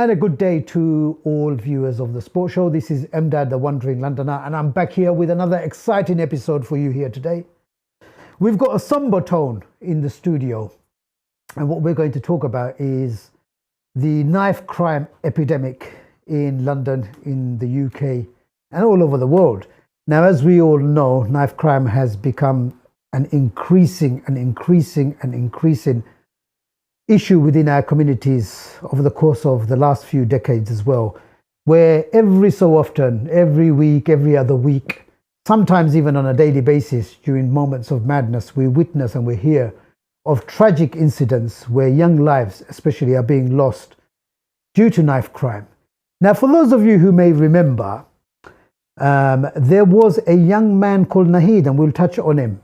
And a good day to all viewers of the Sports Show. This is Emdad, the Wandering Londoner, and I'm back here with another exciting episode for you here today. We've got a somber tone in the studio, and what we're going to talk about is the knife crime epidemic in London, in the UK, and all over the world. Now, as we all know, knife crime has become an increasing issue within our communities over the course of the last few decades as well, where every so often, every week, every other week, sometimes even on a daily basis, during moments of madness, we witness and we hear of tragic incidents where young lives especially are being lost due to knife crime. Now, for those of you who may remember, there was a young man called Nahid, and we'll touch on him.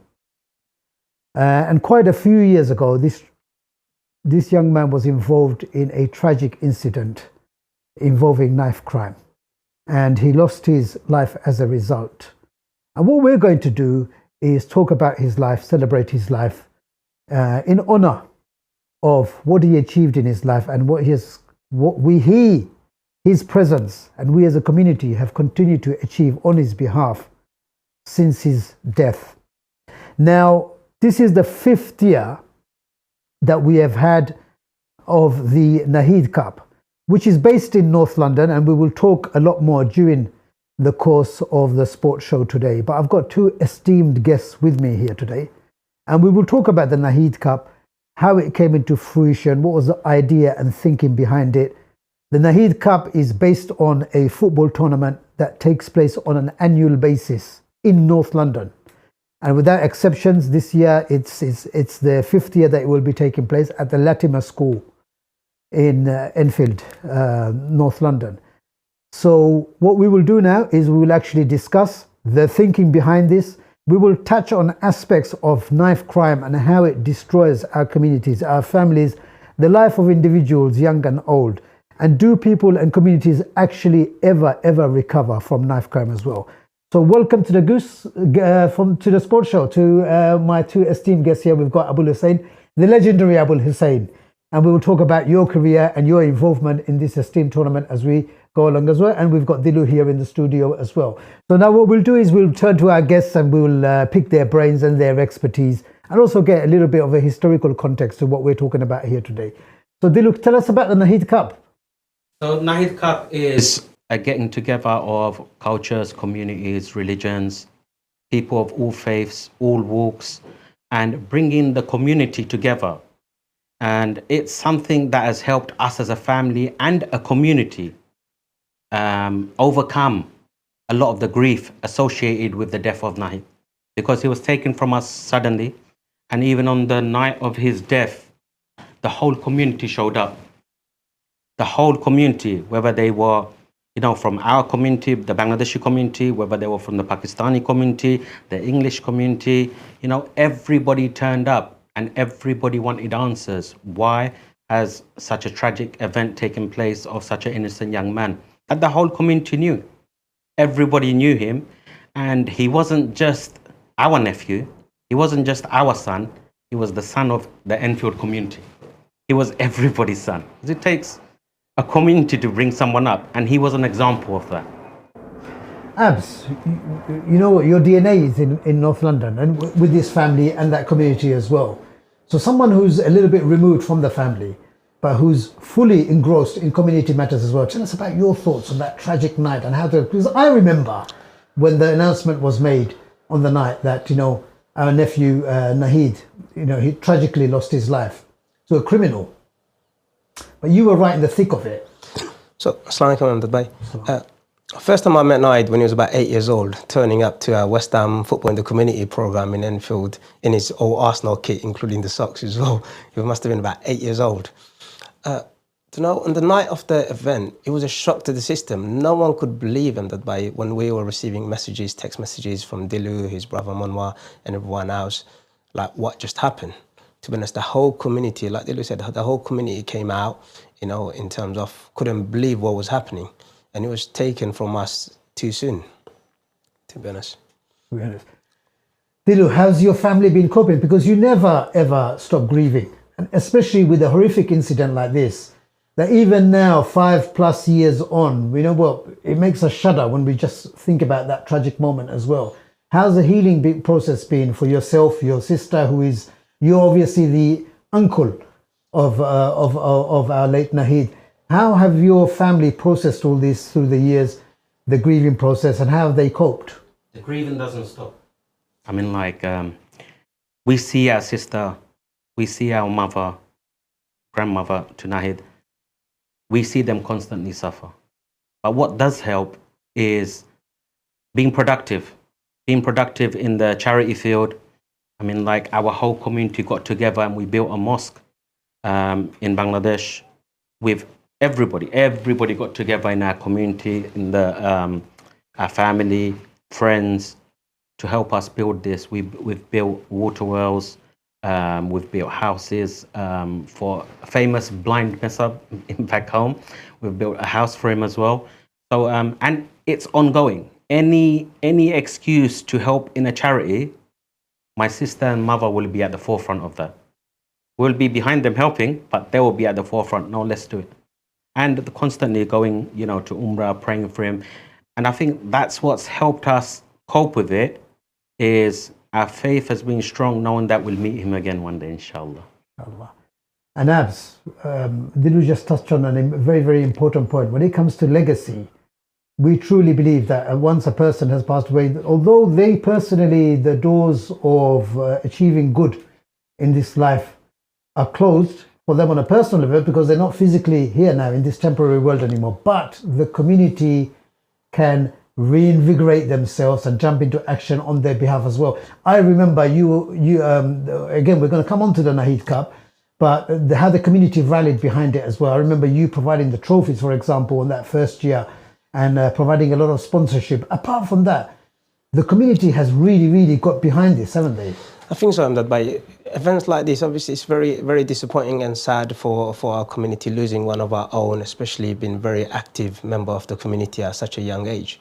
And quite a few years ago, this young man was involved in a tragic incident involving knife crime, and he lost his life as a result. And what we're going to do is talk about his life, celebrate his life in honor of what he achieved in his life and his presence and we as a community have continued to achieve on his behalf since his death. Now, this is the 5th year that we have had of the Nahid Cup, which is based in North London, and we will talk a lot more during the course of the sports show today. But I've got two esteemed guests with me here today, and we will talk about the Nahid Cup, how it came into fruition, what was the idea and thinking behind it. The Nahid Cup is based on a football tournament that takes place on an annual basis in North London. And without exceptions, this year it's the 5th year that it will be taking place at the Latimer School in Enfield, North London. So what we will do now is we will actually discuss the thinking behind this. We will touch on aspects of knife crime and how it destroys our communities, our families, the life of individuals, young and old. And do people and communities actually ever recover from knife crime as well? So welcome to to the sports show, to my two esteemed guests here. We've got Abul Hussain, the legendary Abul Hussain, and we will talk about your career and your involvement in this esteemed tournament as we go along as well. And we've got Dilu here in the studio as well. So now what we'll do is we'll turn to our guests and we'll pick their brains and their expertise, and also get a little bit of a historical context to what we're talking about here today. So Dilu, tell us about the Nahid Cup. So Nahid Cup is a getting together of cultures, communities, religions, people of all faiths, all walks, and bringing the community together. And it's something that has helped us as a family and a community overcome a lot of the grief associated with the death of Nahid, because he was taken from us suddenly. And even on the night of his death, the whole community showed up. The whole community, whether they were from our community, the Bangladeshi community, whether they were from the Pakistani community, the English community, everybody turned up and everybody wanted answers. Why has such a tragic event taken place of such an innocent young man? And the whole community knew. Everybody knew him, and he wasn't just our nephew. He wasn't just our son. He was the son of the Enfield community. He was everybody's son. It takes a community to bring someone up, and he was an example of that. Abs, your DNA is in North London, and with this family and that community as well. So someone who's a little bit removed from the family, but who's fully engrossed in community matters as well. Tell us about your thoughts on that tragic night and because I remember when the announcement was made on the night that, our nephew Nahid, he tragically lost his life to a criminal. But you were right in the thick of it. So, Assalamualaikum Emdad. First time I met Nahid when he was about 8 years old, turning up to our West Ham Football in the Community programme in Enfield in his old Arsenal kit, including the socks as well. He must have been about 8 years old. On the night of the event, it was a shock to the system. No one could believe him that when we were receiving messages, text messages from Dilu, his brother Manwa, and everyone else, like what just happened. To be honest, the whole community, like Dilu said, the whole community came out, in terms of couldn't believe what was happening. And it was taken from us too soon, to be honest. Dilu, how's your family been coping? Because you never, ever stop grieving. And especially with a horrific incident like this, that even now, 5+ years on, we know what it makes us shudder when we just think about that tragic moment as well. How's the healing process been for yourself, your sister, who is you're obviously the uncle of our late Nahid? How have your family processed all this through the years, the grieving process, and how have they coped? The grieving doesn't stop. I mean, like, we see our sister, we see our mother, grandmother to Nahid, we see them constantly suffer. But what does help is being productive in the charity field. I mean, like, our whole community got together and we built a mosque in Bangladesh with everybody. Everybody got together in our community, in the our family, friends, to help us build this. We've built water wells, we've built houses for famous blind Mesa back home. We've built a house for him as well. So and it's ongoing. Any excuse to help in a charity, my sister and mother will be at the forefront of that. We'll be behind them helping, but they will be at the forefront. No, let's do it. And constantly going, you know, to Umrah, praying for him. And I think that's what's helped us cope with it, is our faith has been strong, knowing that we'll meet him again one day, inshallah. Allah. And Abs, Dilu just touched on a very, very important point. When it comes to legacy, we truly believe that once a person has passed away, although they personally, the doors of achieving good in this life are closed for them on a personal level because they're not physically here now in this temporary world anymore, but the community can reinvigorate themselves and jump into action on their behalf as well. I remember you again, we're going to come on to the Nahid Cup, but how the community rallied behind it as well. I remember you providing the trophies, for example, in that first year, and providing a lot of sponsorship. Apart from that, the community has really got behind this, haven't they? I think so, Emdad. By events like this, obviously it's very disappointing and sad for our community losing one of our own, especially being very active member of the community at such a young age.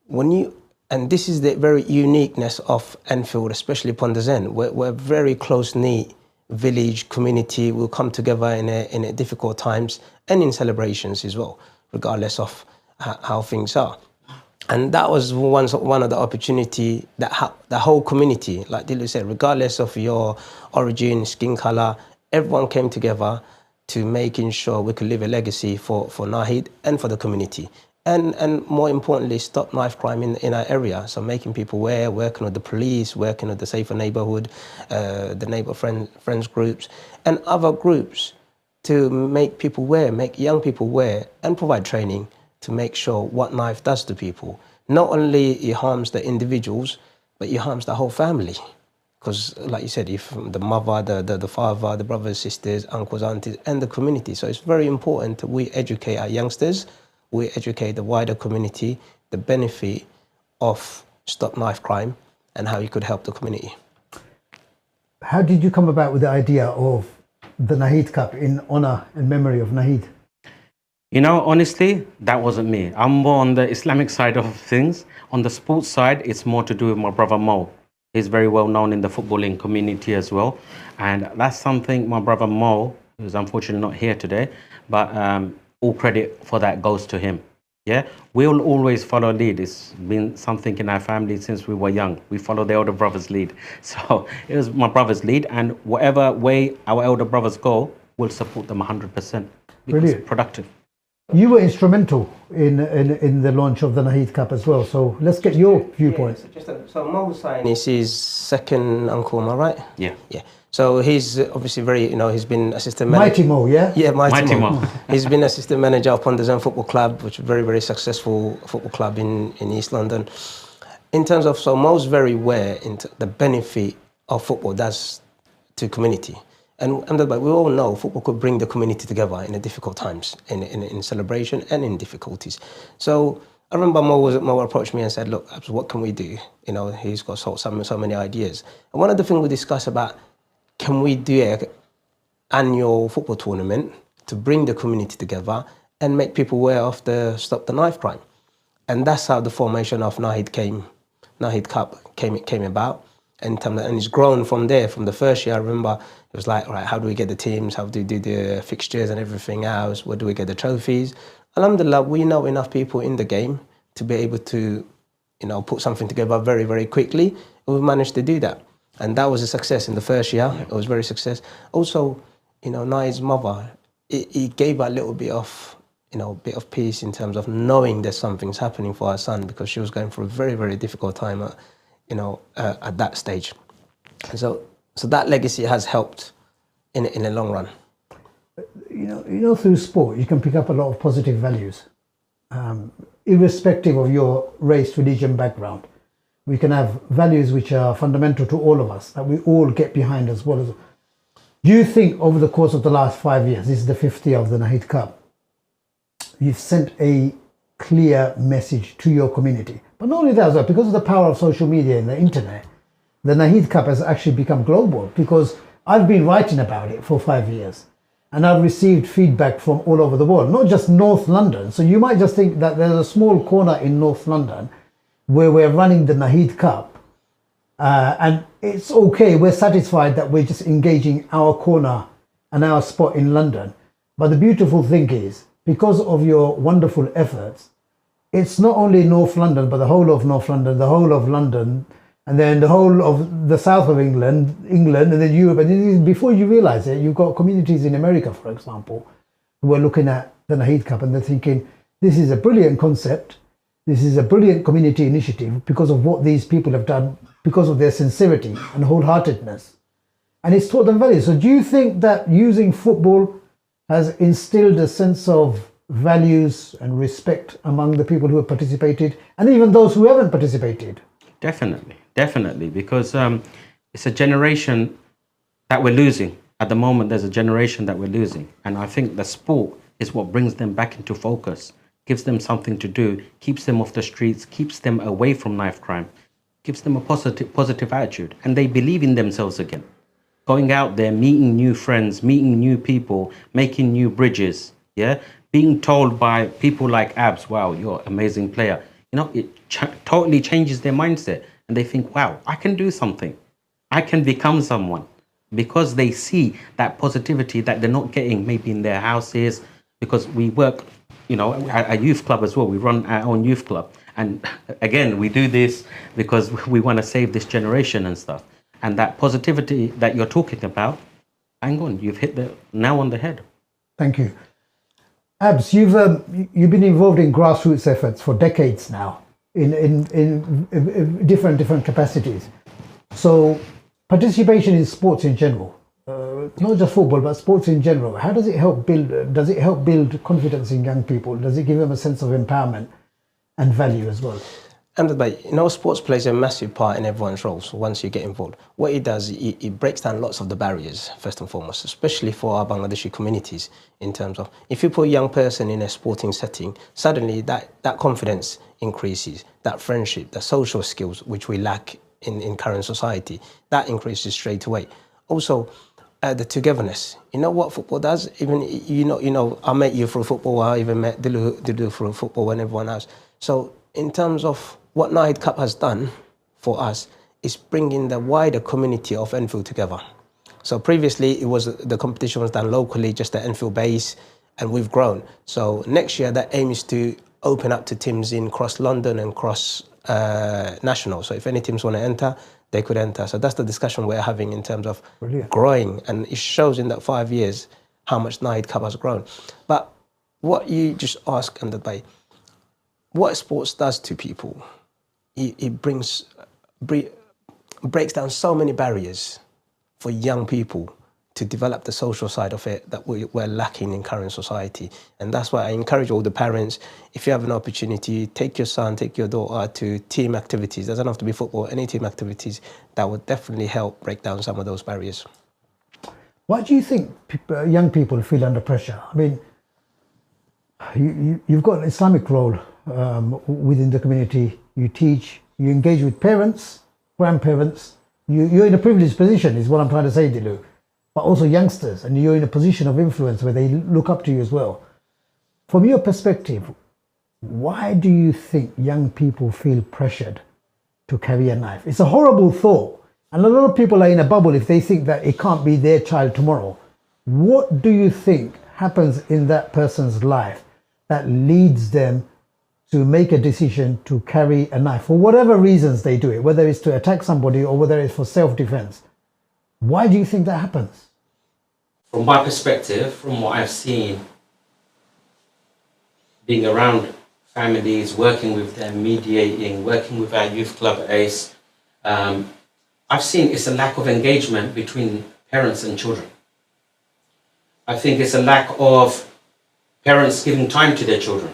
And this is the very uniqueness of Enfield, especially upon the Zen. We're a very close-knit village community. We'll come together in difficult times and in celebrations as well, regardless of how things are. And that was one of the opportunity that the whole community, like Dilu said, regardless of your origin, skin color, everyone came together to making sure we could leave a legacy for Nahid and for the community. And more importantly, stop knife crime in our area. So making people aware, working with the police, working with the Safer Neighborhood, the neighbor friends groups, and other groups to make people aware, make young people aware, and provide training to make sure what knife does to people. Not only it harms the individuals, but it harms the whole family. Because like you said, if the mother, the father, the brothers, sisters, uncles, aunties, and the community. So it's very important that we educate our youngsters, we educate the wider community, the benefit of stop knife crime and how you could help the community. How did you come about with the idea of the Nahid Cup in honor and memory of Nahid? You know, honestly, that wasn't me. I'm more on the Islamic side of things. On the sports side, it's more to do with my brother Mo. He's very well known in the footballing community as well. And that's something my brother Mo, who's unfortunately not here today, but all credit for that goes to him. Yeah, we'll always follow lead. It's been something in our family since we were young. We follow the elder brother's lead. So it was my brother's lead, and whatever way our elder brothers go, we'll support them 100% because Brilliant. it's productive. You were instrumental in the launch of the Nahid Cup as well. So let's get your viewpoints. So Mo Hussain is his second uncle, am I right? Yeah. Yeah. So he's obviously very, he's been assistant manager. Mighty Mo, yeah? Yeah, Mighty Mo. Mo. He's been assistant manager of Ponder Zen Football Club, which is a very successful football club in East London. In terms of, so Mo's very aware into the benefit of football does to community. And we all know football could bring the community together in the difficult times, in celebration and in difficulties. So I remember Mo approached me and said, look, what can we do? He's got so many ideas. And one of the things we discussed about, can we do an annual football tournament to bring the community together and make people aware of the Stop the Knife Crime? And that's how the formation of Nahid Cup came about. and it's grown from there. From the first year, I remember it was like, right, how do we get the teams? How do we do the fixtures and everything else? Where do we get the trophies? Alhamdulillah, we know enough people in the game to be able to, put something together very, very quickly. And we managed to do that. And that was a success in the first year. It was very success. Also, Nai's mother, it gave her a little bit of, bit of peace in terms of knowing that something's happening for her son, because she was going through a very, very difficult time at that stage. And so that legacy has helped in the long run. Through sport, you can pick up a lot of positive values, irrespective of your race, religion, background. We can have values which are fundamental to all of us, that we all get behind as well. Do you think over the course of the last 5 years, this is the 50th year of the Nahid Cup, you've sent a clear message to your community? But not only that as well, because of the power of social media and the internet, the Nahid Cup has actually become global, because I've been writing about it for 5 years and I've received feedback from all over the world, not just North London. So you might just think that there's a small corner in North London where we're running the Nahid Cup and it's okay, we're satisfied that we're just engaging our corner and our spot in London. But the beautiful thing is, because of your wonderful efforts, it's not only North London, but the whole of North London, the whole of London, and then the whole of the south of England, and then Europe. And before you realize it, you've got communities in America, for example, who are looking at the Nahid Cup and they're thinking, this is a brilliant concept. This is a brilliant community initiative because of what these people have done, because of their sincerity and wholeheartedness. And it's taught them values. So do you think that using football has instilled a sense of values and respect among the people who have participated, and even those who haven't participated? Definitely, because it's a generation that we're losing. At the moment, there's a generation that we're losing. And I think the sport is what brings them back into focus, gives them something to do, keeps them off the streets, keeps them away from knife crime, gives them a positive attitude. And they believe in themselves again. Going out there, meeting new friends, meeting new people, making new bridges, being told by people like Abs, wow, you're an amazing player. It totally changes their mindset. And they think, wow, I can do something. I can become someone. Because they see that positivity that they're not getting maybe in their houses. Because we work, at a youth club as well. We run our own youth club. And again, we do this because we want to save this generation and stuff. And that positivity that you're talking about, hang on, you've hit the nail on the head. Thank you. Abs, you've been involved in grassroots efforts for decades now, in different capacities. So participation in sports in general, not just football, but sports in general, how does it help build? Does it help build confidence in young people? Does it give them a sense of empowerment and value as well? And sports plays a massive part in everyone's roles once you get involved. What it does, it breaks down lots of the barriers, first and foremost, especially for our Bangladeshi communities, in terms of, if you put a young person in a sporting setting, suddenly that confidence increases, that friendship, the social skills, which we lack in current society, that increases straight away. Also, the togetherness. You know what football does? Even, I met you through football, I even met Dilu through football and everyone else. So in terms of what Nahid Cup has done for us is bringing the wider community of Enfield together. So previously the competition was done locally, just at Enfield base, and we've grown. So next year the aim is to open up to teams in cross London and cross national. So if any teams want to enter, they could enter. So that's the discussion we're having in terms of growing, and it shows in that 5 years how much Nahid Cup has grown. But what you just asked, Emdad, what sports does to people, it breaks down so many barriers for young people to develop the social side of it that we're lacking in current society. And that's why I encourage all the parents, if you have an opportunity, take your son, take your daughter to team activities. Doesn't have to be football, any team activities that would definitely help break down some of those barriers. Why do you think young people feel under pressure? I mean, you've got an Islamic role within the community. You teach, you engage with parents, grandparents. You're in a privileged position, is what I'm trying to say, Dilu. But also youngsters, and you're in a position of influence where they look up to you as well. From your perspective, why do you think young people feel pressured to carry a knife? It's a horrible thought. And a lot of people are in a bubble if they think that it can't be their child tomorrow. What do you think happens in that person's life that leads them to make a decision to carry a knife for whatever reasons they do it, whether it's to attack somebody or whether it's for self-defense? Why do you think that happens? From my perspective, from what I've seen, being around families, working with them, mediating, working with our youth club at ACE, I've seen it's a lack of engagement between parents and children. I think it's a lack of parents giving time to their children.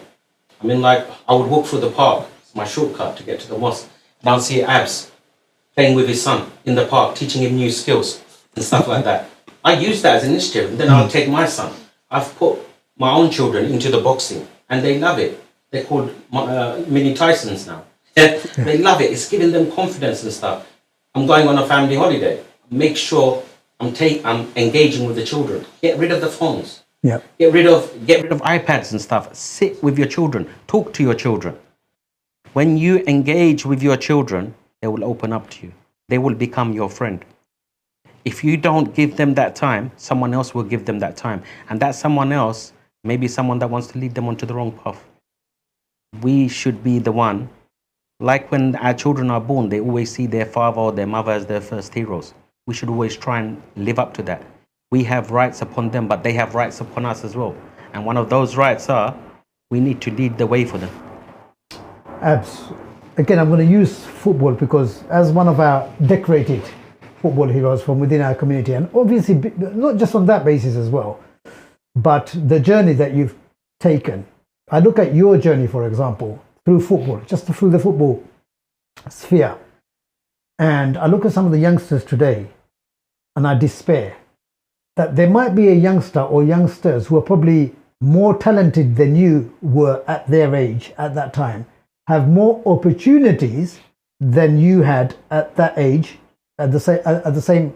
I mean, like, I would walk through the park, it's my shortcut to get to the mosque, and I'll see Abs playing with his son in the park, teaching him new skills and stuff like that. I use that as an initiative, and then I'll take my son. I've put my own children into the boxing, and they love it. They're called mini Tysons now. They love it. It's giving them confidence and stuff. I'm going on a family holiday. Make sure I'm engaging with the children. Get rid of the phones. Yeah. Get rid of iPads and stuff. Sit with your children. Talk to your children. When you engage with your children, they will open up to you. They will become your friend. If you don't give them that time, someone else will give them that time. And that someone else may be someone that wants to lead them onto the wrong path. We should be the one, like when our children are born, they always see their father or their mother as their first heroes. We should always try and live up to that. We have rights upon them, but they have rights upon us as well. And one of those rights are, we need to lead the way for them. Abs, again, I'm going to use football because as one of our decorated football heroes from within our community, and obviously not just on that basis as well, but the journey that you've taken. I look at your journey, for example, through football, just through the football sphere. And I look at some of the youngsters today and I despair that there might be a youngster or youngsters who are probably more talented than you were at their age at that time, have more opportunities than you had at that age, at the same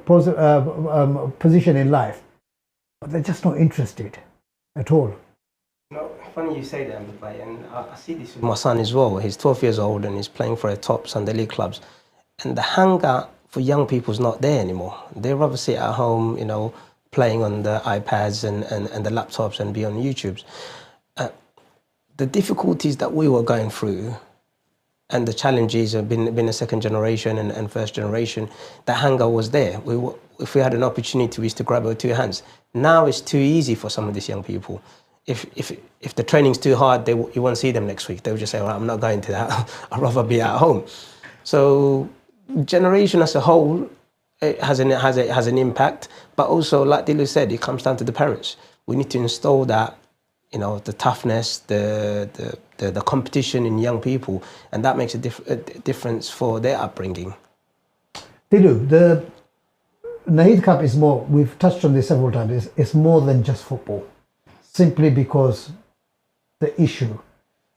position in life, but they're just not interested at all. No, funny you say that, and I see this with my son as well. He's 12 years old and he's playing for a top Sunday league clubs, and the hunger for young people is not there anymore. They rather sit at home, you know, playing on the iPads and the laptops and be on YouTubes. The difficulties that we were going through and the challenges have been a second generation and first generation, the hunger was there. If we had an opportunity, we used to grab it with two hands. Now it's too easy for some of these young people. If the training's too hard, you won't see them next week. They'll just say, well, I'm not going to that. I'd rather be at home. So generation as a whole, it has an impact, but also, like Dilu said, it comes down to the parents. We need to install that, you know, the toughness, the competition in young people, and that makes a difference for their upbringing. Dilu, the Nahid Cup is more, we've touched on this several times, it's more than just football, simply because the issue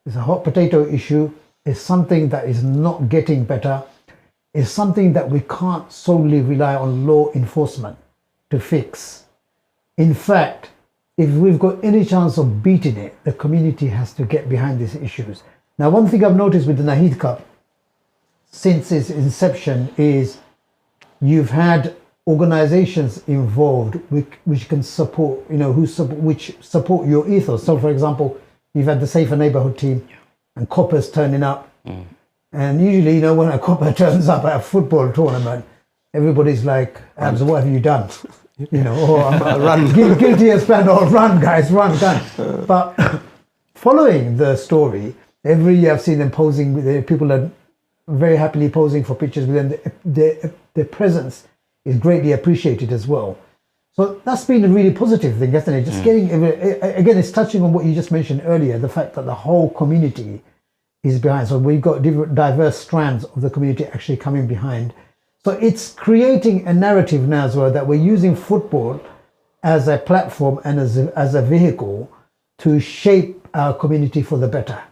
is a hot potato issue, is something that is not getting better, is something that we can't solely rely on law enforcement to fix. In fact, if we've got any chance of beating it, the community has to get behind these issues. Now, one thing I've noticed with the Nahid Cup since its inception is you've had organizations involved which can support, you know, which support your ethos. So, for example, you've had the Safer Neighborhood team and coppers turning up. And usually, you know, when a copper turns up at a football tournament, everybody's like, Abs, what have you done? You know, or run, guilty as planned, or run, guys, run, gun. But following the story, every year I've seen them posing with people are very happily posing for pictures with them. Their presence is greatly appreciated as well. So that's been a really positive thing, hasn't it? Just getting, again, it's touching on what you just mentioned earlier, the fact that the whole community is behind. So we've got different diverse strands of the community actually coming behind. So it's creating a narrative now as well that we're using football as a platform and as a vehicle to shape our community for the better.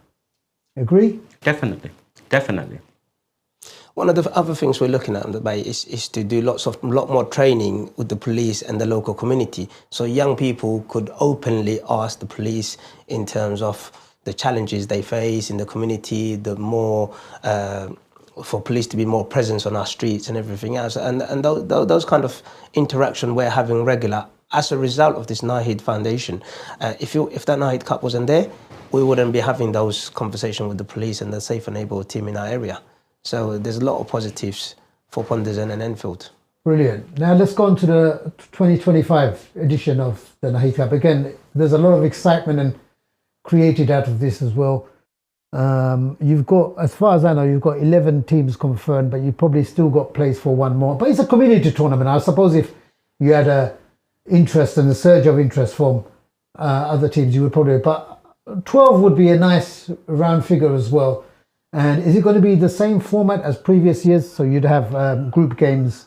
Agree? Definitely. One of the other things we're looking at is to do lot more training with the police and the local community, so young people could openly ask the police in terms of the challenges they face in the community, the more for police to be more presence on our streets and everything else. And those kind of interaction we're having regular as a result of this Nahid Foundation. If that Nahid Cup wasn't there, we wouldn't be having those conversations with the police and the Safe and Able team in our area. So there's a lot of positives for Ponderson and Enfield. Brilliant. Now let's go on to the 2025 edition of the Nahid Cup. Again, there's a lot of excitement and created out of this as well. You've got, as far as I know, you've got 11 teams confirmed, but you probably still got place for one more. But it's a community tournament. I suppose if you had a interest and a surge of interest from other teams, you would probably, but 12 would be a nice round figure as well. And is it going to be the same format as previous years? So you'd have group games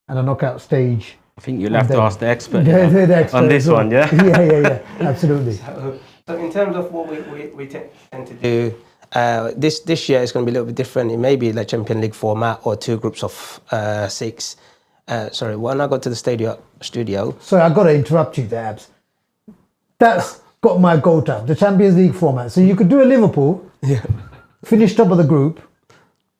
and a knockout stage. I think you'll have to ask the expert, the expert on this one, yeah? Yeah, absolutely. So in terms of what we tend to do, this year is going to be a little bit different. It may be like Champion League format or 2 groups of 6. Sorry, when I got to the studio. Sorry, I've got to interrupt you there, Abs. That's got my goat up, the Champions League format. So you could do a Liverpool, finish top of the group,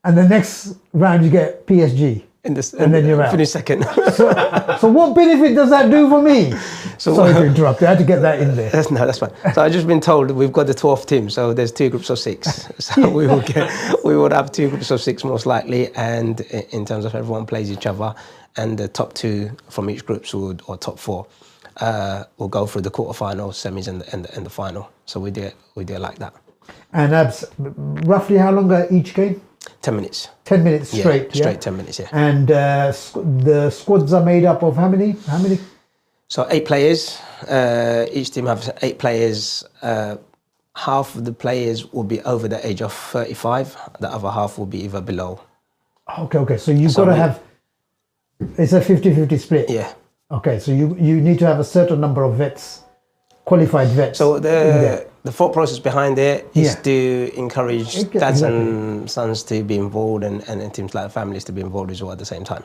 and the next round you get PSG. And then you're out. Finish second. So what benefit does that do for me? Sorry to interrupt. I had to get that in there. That's fine. So I've just been told we've got the 12th team. So there's 2 groups of 6. So we would have 2 groups of 6 most likely. And in terms of everyone plays each other, and the top 2 from each group or top 4 will go through the quarterfinals, semis, and the final. So we do it like that. And Abs, roughly how long are each game? 10 minutes. 10 minutes straight. Straight 10 minutes. Yeah. And the squads are made up of how many? So 8 players. Each team has 8 players. Half of the players will be over the age of 35. The other half will be either below. Okay. So you've got to have. It's a 50-50 split. Yeah. Okay. So you need to have a certain number of vets, qualified vets. So the thought process behind it is to encourage dads and sons to be involved and teams like families to be involved as well at the same time.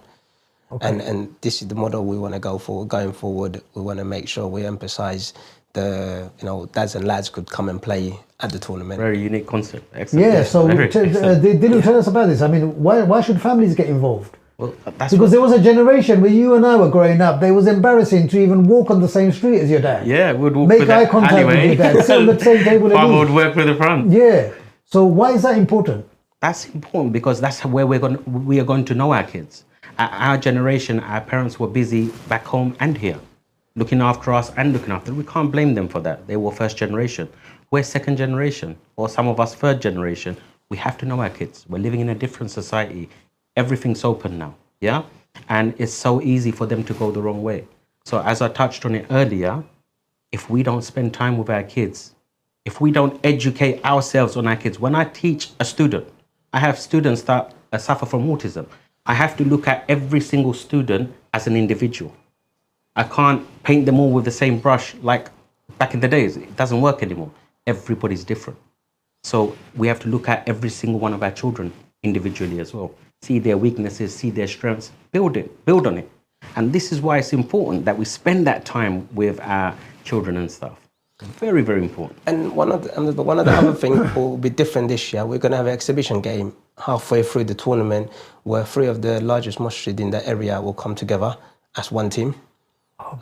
Okay. And this is the model we want to go for going forward. We want to make sure we emphasize dads and lads could come and play at the tournament. Very unique concept. Excellent. Yeah, so Dilu, tell us about this. I mean, why should families get involved? Well, because there was a generation where you and I were growing up, it was embarrassing to even walk on the same street as your dad. Yeah, we'd walk make eye contact with your dad, sit on the same table. Father would work with the front. Yeah. So why is that important? That's important because that's where we are going to know our kids. Our generation, our parents were busy back home and here, looking after us and looking after. We can't blame them for that. They were first generation. We're second generation, or some of us third generation. We have to know our kids. We're living in a different society. Everything's open now, yeah? And it's so easy for them to go the wrong way. So as I touched on it earlier, if we don't spend time with our kids, if we don't educate ourselves on our kids, when I teach a student, I have students that suffer from autism. I have to look at every single student as an individual. I can't paint them all with the same brush like back in the days. It doesn't work anymore. Everybody's different. So we have to look at every single one of our children individually as well. See their weaknesses, see their strengths, build on it. And this is why it's important that we spend that time with our children and stuff. Very, very important. And one of the other things will be different this year. We're going to have an exhibition game halfway through the tournament where 3 of the largest masjid in the area will come together as one team.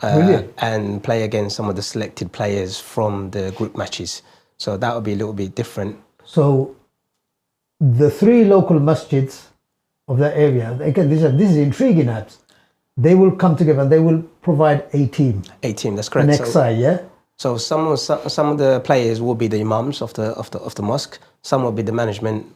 And play against some of the selected players from the group matches. So that will be a little bit different. So the 3 local masjids of that area, again, this is intriguing, Abs. They will come together and they will provide a team. A team, that's correct. An XI, yeah? So some of the players will be the imams of the mosque, some will be the management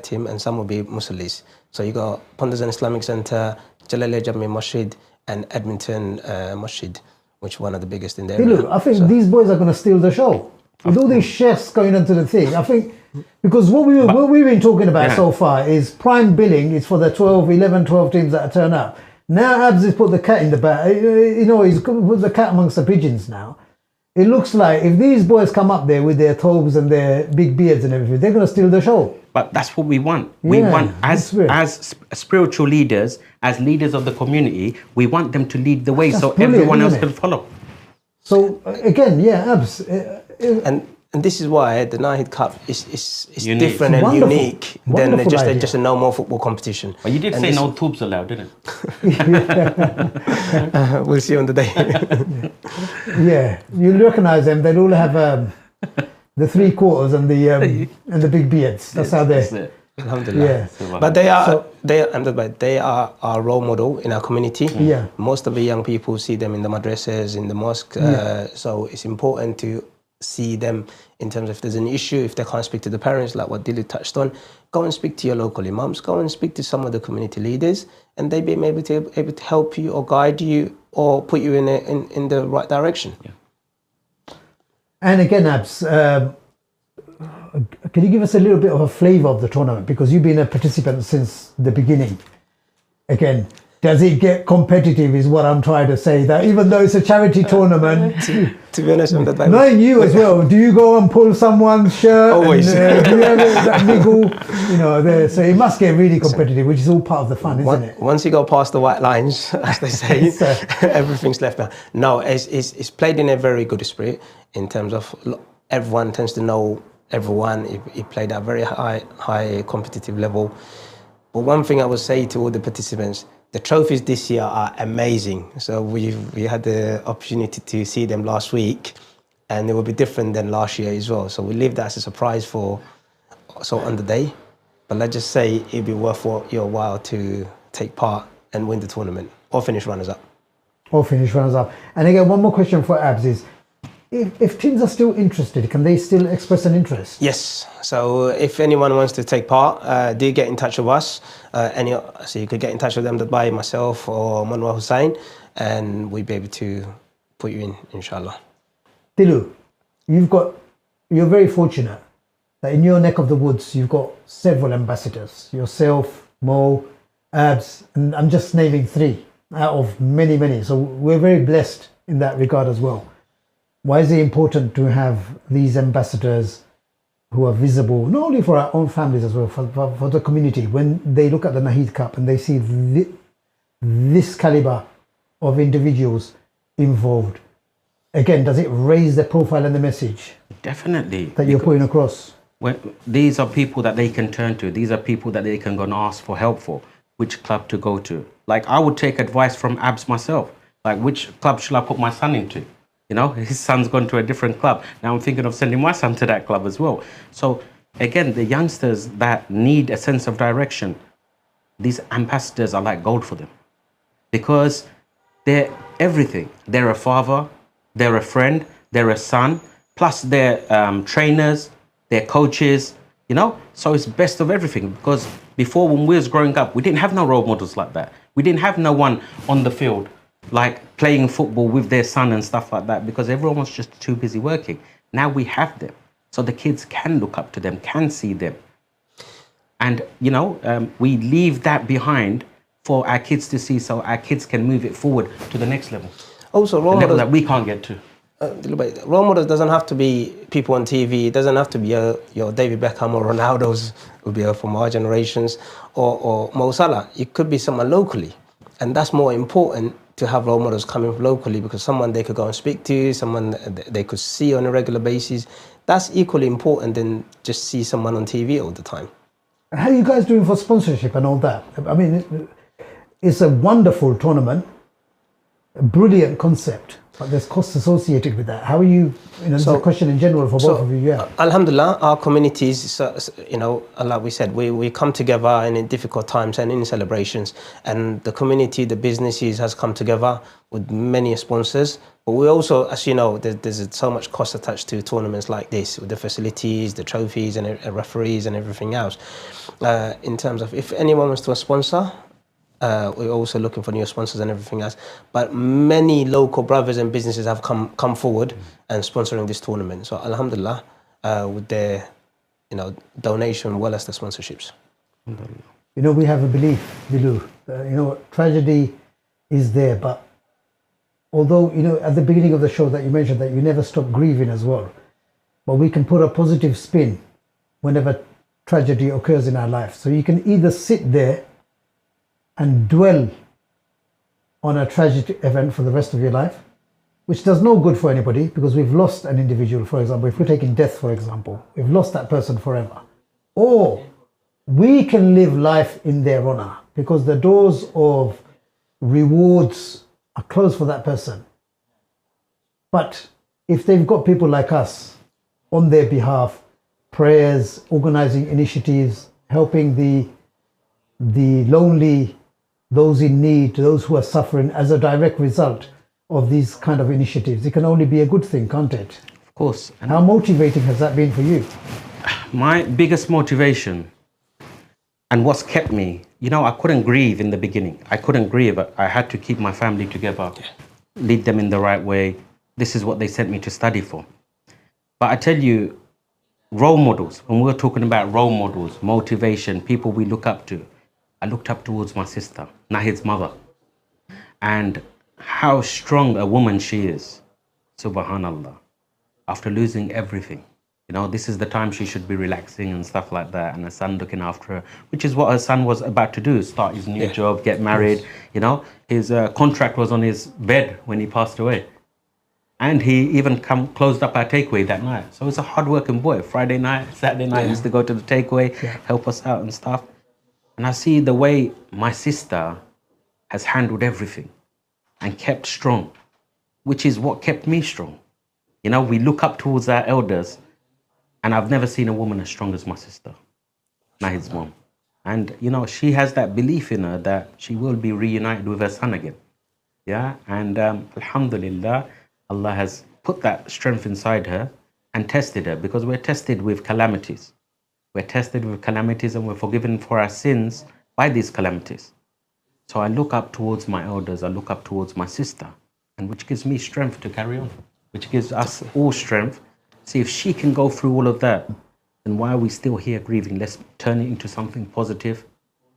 team, and some will be musallis. So you got Ponderson Islamic Centre, Jalaliya Jami Masjid, and Edmonton Masjid, which is one of the biggest in the area. Look, I think these boys are going to steal the show. With all these chefs going into the thing, I think, because what we've been talking about so far is prime billing is for the 11, 12 teams that turn up. Now Abs has put the cat in the bag, he's put the cat amongst the pigeons now. It looks like if these boys come up there with their thobes and their big beards and everything, they're going to steal the show. But that's what we want. We want, as spiritual leaders, as leaders of the community, we want them to lead the way so everyone else can follow. So again, Abs. And And this is why the Nahid Cup is Unique. different and Wonderful. unique than Wonderful just idea. a normal football competition. But you did And say this- no tubes allowed, didn't it? We'll see on the day. Yeah, you'll recognise them. They'll all have the 3/4 and the big beards. That's how That's they. it. Alhamdulillah. Yeah. But they are So- they are our role model in our community. Yeah. Most of the young people see them in the madrasas, in the mosque. So it's important to see them in terms of if there's an issue, if they can't speak to the parents, like what Dilu touched on, go and speak to your local imams, go and speak to some of the community leaders, and they be able to help you or guide you or put you in the right direction. And again, Abs, can you give us a little bit of a flavour of the tournament? Because you've been a participant since the beginning. Again, does it get competitive is what I'm trying to say. That even though it's a charity tournament, To be honest, knowing you as well, do you go and pull someone's shirt? Always. And, do you have that niggle? You know, so it must get really competitive, which is all part of the fun, isn't it? Once you go past the white lines, as they say, everything's left behind. No, it's played in a very good spirit in terms of everyone tends to know everyone. It played at a very high competitive level. But one thing I would say to all the participants, the trophies this year are amazing. So we had the opportunity to see them last week, and it will be different than last year as well. So we leave that as a surprise on the day. But let's just say it'd be worth your while to take part and win the tournament or finish runners up. Or finish runners up. And again, one more question for Abs is, if teams are still interested, can they still express an interest? Yes. So if anyone wants to take part, do get in touch with us. So you could get in touch with Emdad by myself or Hussain, and we'll be able to put you in, inshallah. Dilu, you're very fortunate that in your neck of the woods, you've got several ambassadors. Yourself, Mo, Abs, and I'm just naming 3 out of many, many. So we're very blessed in that regard as well. Why is it important to have these ambassadors who are visible, not only for our own families as well, for the community, when they look at the Nahid Cup and they see this caliber of individuals involved? Again, does it raise the profile and the message Definitely. that you're putting across? These are people that they can turn to. These are people that they can go and ask for help for, which club to go to. Like, I would take advice from Abs myself. Like, which club should I put my son into? You know, his son's gone to a different club. Now I'm thinking of sending my son to that club as well. So again, the youngsters that need a sense of direction, these ambassadors are like gold for them, because they're everything. They're a father, they're a friend, they're a son, plus they're trainers, they're coaches, you know? So it's best of everything, because before, when we was growing up, we didn't have no role models like that. We didn't have no one on the field like playing football with their son and stuff like that, because everyone was just too busy working. Now we have them, so the kids can look up to them, can see them. And, you know, we leave that behind for our kids to see, so our kids can move it forward to the next level. Also, The level that we can't get to. role models doesn't have to be people on TV. It doesn't have to be your David Beckham or Ronaldo's, would be from our generations, or Mo Salah. It could be someone locally, and that's more important, to have role models coming locally, because someone they could go and speak to, someone they could see on a regular basis. That's equally important than just see someone on TV all the time. How are you guys doing for sponsorship and all that? I mean, it's a wonderful tournament, a brilliant concept, but there's costs associated with that. How are you, this is a question in general for both of you, yeah. Alhamdulillah, our communities, like we said, we come together in difficult times and in celebrations, and the community, the businesses has come together with many sponsors. But we also, as you know, there's so much cost attached to tournaments like this, with the facilities, the trophies and referees and everything else. In terms of if anyone wants to sponsor, we're also looking for new sponsors and everything else. But many local brothers and businesses have come forward and sponsoring this tournament. So alhamdulillah, with their donation, well as the sponsorships. We have a belief, Dilu, tragedy is there, but although, at the beginning of the show that you mentioned that you never stop grieving as well, but we can put a positive spin whenever tragedy occurs in our life. So you can either sit there and dwell on a tragic event for the rest of your life, which does no good for anybody, because we've lost an individual, for example. If we're taking death, for example, we've lost that person forever. Or we can live life in their honor, because the doors of rewards are closed for that person. But if they've got people like us on their behalf, prayers, organizing initiatives, helping the lonely, those in need, those who are suffering as a direct result of these kind of initiatives, it can only be a good thing, can't it? Of course. And how motivating has that been for you? my biggest motivation and what's kept me, I couldn't grieve in the beginning. I couldn't grieve. I had to keep my family together, lead them in the right way. This is what they sent me to study for. But I tell you, role models, when we're talking about role models, motivation, people we look up to, I looked up towards my sister, Nahid's mother, and how strong a woman she is, subhanallah, after losing everything. This is the time she should be relaxing and stuff like that, and her son looking after her, which is what her son was about to do, start his new job, get married. His contract was on his bed when he passed away. And he even closed up our takeaway that night. So he's a hard-working boy. Friday night, Saturday night, he used to go to the takeaway, help us out and stuff. And I see the way my sister has handled everything and kept strong, which is what kept me strong. We look up towards our elders, and I've never seen a woman as strong as my sister, Nahid's mom. And, she has that belief in her that she will be reunited with her son again. Yeah, and alhamdulillah, Allah has put that strength inside her and tested her, because we're tested with calamities. We're tested with calamities and we're forgiven for our sins by these calamities. So I look up towards my elders, I look up towards my sister, and which gives me strength to carry on, which gives us all strength. See, if she can go through all of that, then why are we still here grieving? Let's turn it into something positive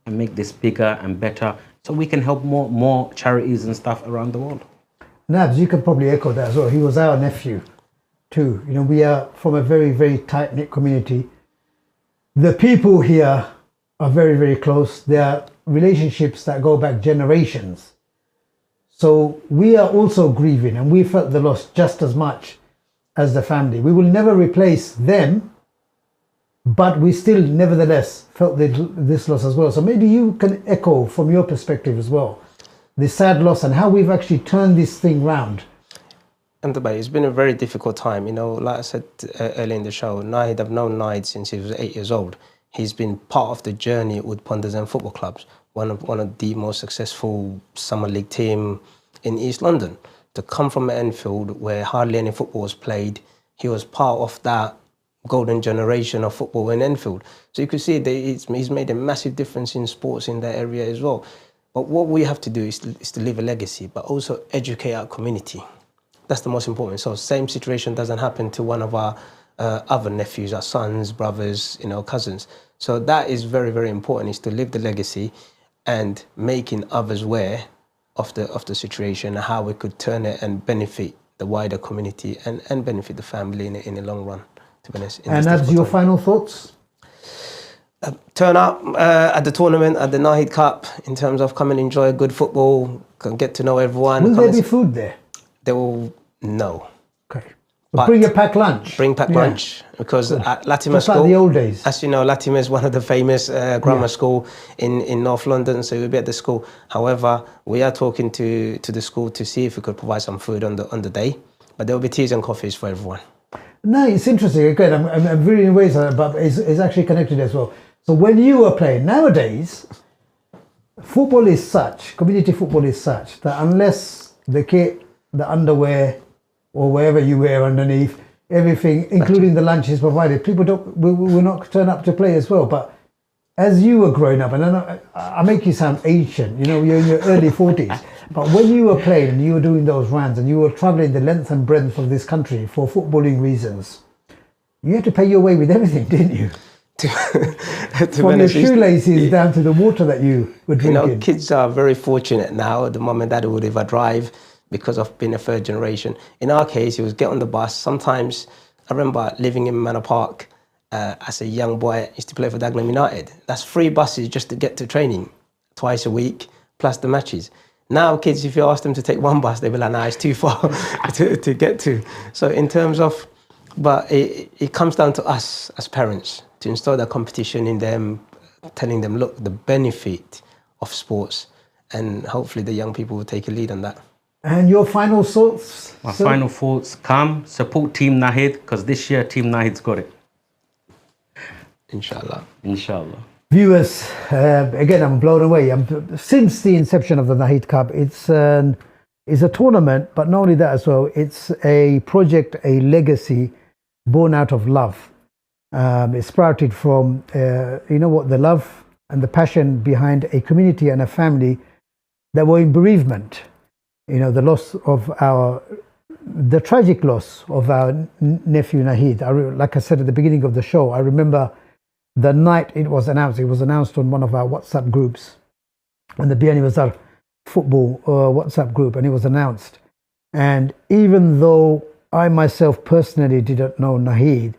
and make this bigger and better so we can help more charities and stuff around the world. Nabs, you can probably echo that as well. He was our nephew too. We are from a very, very tight-knit community. The people here are very, very close. There are relationships that go back generations. So we are also grieving, and we felt the loss just as much as the family. We will never replace them, but we still nevertheless felt this loss as well. So maybe you can echo from your perspective as well, the sad loss and how we've actually turned this thing round. And it's been a very difficult time. Like I said earlier in the show, Nahid, I've known Nahid since he was 8 years old. He's been part of the journey with Pondazan Football Clubs, one of the most successful summer league team in East London. To come from Enfield, where hardly any football was played, he was part of that golden generation of football in Enfield. So you could see that he's made a massive difference in sports in that area as well. But what we have to do is to leave a legacy, but also educate our community. That's the most important. So same situation doesn't happen to one of our other nephews, our sons, brothers, cousins. So that is very, very important, is to live the legacy and making others aware of the situation and how we could turn it and benefit the wider community and benefit the family in the long run, to be honest. And as your final thoughts? Turn up at the tournament, at the Nahid Cup, in terms of come and enjoy good football, get to know everyone. Will there be food there? There will, no. Okay. But bring a packed lunch. Bring packed lunch, because at Latima Just School, like the old days. as you know, Latima is one of the famous grammar school in North London, so we'll be at the school. However, we are talking to the school to see if we could provide some food on the day, but there will be teas and coffees for everyone. No, it's interesting. Again, I'm very in ways, but it's actually connected as well. So when you were playing, nowadays, football is such, community football is such, that unless the kit, the underwear, or wherever you wear underneath, everything, including the lunch, is provided, people will not turn up to play as well. But as you were growing up, and I make you sound ancient, you're in your early 40s, but when you were playing and you were doing those runs and you were traveling the length and breadth of this country for footballing reasons, you had to pay your way with everything, didn't you? From your shoelaces down to the water that you were drinking. Kids are very fortunate now. The mum and dad would ever drive because of being a third generation. In our case, it was get on the bus. Sometimes, I remember living in Manor Park as a young boy. I used to play for Dagenham United. That's 3 buses just to get to training twice a week, plus the matches. Now kids, if you ask them to take one bus, they'll be like, nah, it's too far to get to. So in terms of, but it comes down to us as parents to install that competition in them, telling them, look, the benefit of sports, and hopefully the young people will take a lead on that. And your final thoughts? My final thoughts, come, support Team Nahid, because this year Team Nahid's got it. Inshallah. Inshallah. Viewers, again, I'm blown away. Since the inception of the Nahid Cup, it's a tournament, but not only that as well, it's a project, a legacy born out of love. It sprouted from, the love and the passion behind a community and a family that were in bereavement. The loss of the tragic loss of our nephew Nahid. Like I said at the beginning of the show, I remember the night it was announced on one of our WhatsApp groups, and the Biani Bazar football WhatsApp group, and it was announced. And even though I myself personally didn't know Nahid,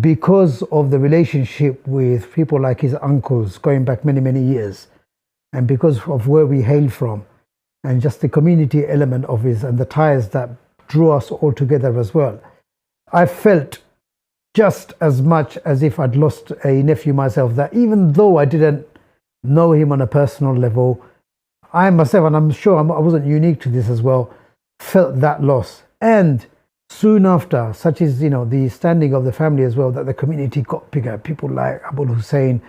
because of the relationship with people like his uncles going back many, many years, and because of where we hail from, and just the community element of his and the ties that drew us all together as well, I felt just as much as if I'd lost a nephew myself, that even though I didn't know him on a personal level, I myself, and I'm sure I wasn't unique to this as well, felt that loss. And soon after, such is, the standing of the family as well, that the community got bigger. People like Abul Hussain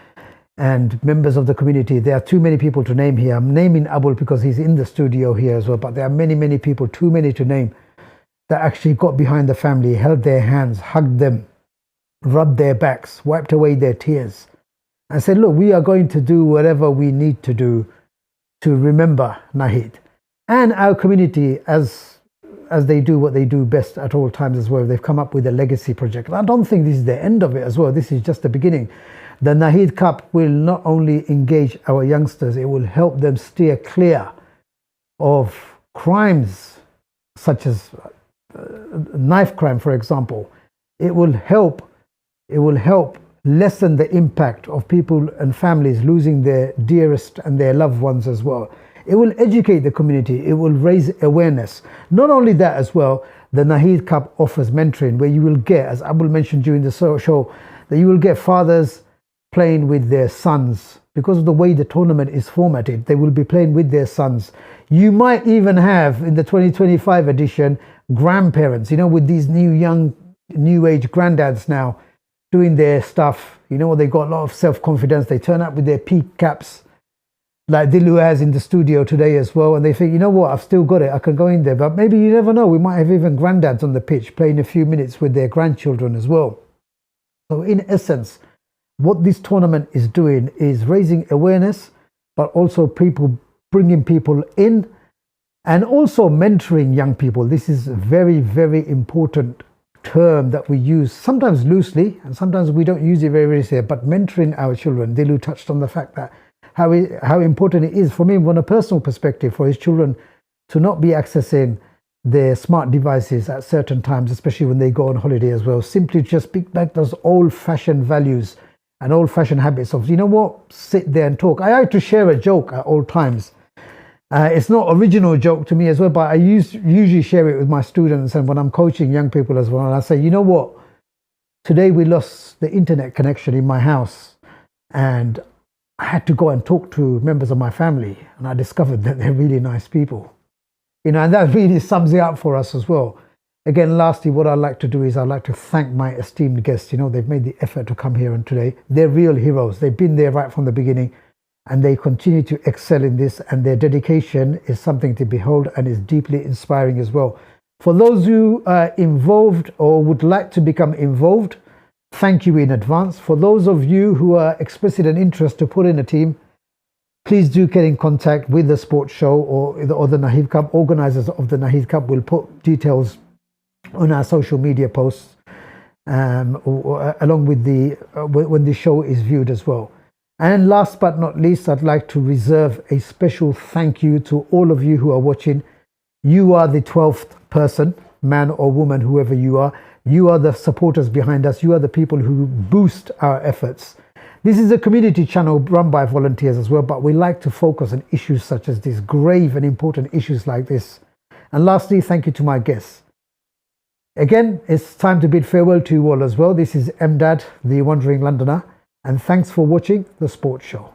and members of the community. There are too many people to name here. I'm naming Abul because he's in the studio here as well, but there are many, many people, too many to name, that actually got behind the family, held their hands, hugged them, rubbed their backs, wiped away their tears, and said, look, we are going to do whatever we need to do to remember Nahid. And our community, as they do what they do best at all times as well, they've come up with a legacy project. I don't think this is the end of it as well. This is just the beginning. The Nahid Cup will not only engage our youngsters, it will help them steer clear of crimes such as knife crime, for example. It will help lessen the impact of people and families losing their dearest and their loved ones as well. It will educate the community. It will raise awareness. Not only that as well, the Nahid Cup offers mentoring, where you will get, as Abul mentioned during the show, that you will get fathers playing with their sons. Because of the way the tournament is formatted, they will be playing with their sons. You might even have, in the 2025 edition, grandparents, with these new age granddads now doing their stuff. They got a lot of self-confidence. They turn up with their peak caps, like Dilu has in the studio today as well, and they think, you know what, I've still got it, I can go in there. But maybe you never know, we might have even granddads on the pitch playing a few minutes with their grandchildren as well. So in essence, what this tournament is doing is raising awareness, but also bringing people in, and also mentoring young people. This is a very, very important term that we use sometimes loosely, and sometimes we don't use it very, very seriously, but mentoring our children. Dilu touched on the fact that how important it is for me from a personal perspective for his children to not be accessing their smart devices at certain times, especially when they go on holiday as well. Simply just pick back those old-fashioned values and old-fashioned habits of, sit there and talk. I like to share a joke at all times. It's not original joke to me as well, but I usually share it with my students and when I'm coaching young people as well. And I say, you know what? Today we lost the internet connection in my house, and I had to go and talk to members of my family, and I discovered that they're really nice people. And that really sums it up for us as well. Again, lastly, what I'd like to do is I'd like to thank my esteemed guests. They've made the effort to come here, and today they're real heroes. They've been there right from the beginning, and they continue to excel in this, and their dedication is something to behold and is deeply inspiring as well. For those who are involved or would like to become involved, thank you in advance. For those of you who are expressing an interest to put in a team, please do get in contact with the sports show or the Nahid Cup. Organizers of the Nahid Cup will put details on our social media posts along with when the show is viewed as well. And last but not least, I'd like to reserve a special thank you to all of you who are watching. You are the 12th person, man or woman, whoever you are. You are the supporters behind us. You are the people who boost our efforts. This is a community channel run by volunteers as well, but we like to focus on issues such as these, grave and important issues like this. And lastly, thank you to my guests. Again, it's time to bid farewell to you all as well. This is Emdad, the Wandering Londoner, and thanks for watching The Sports Show.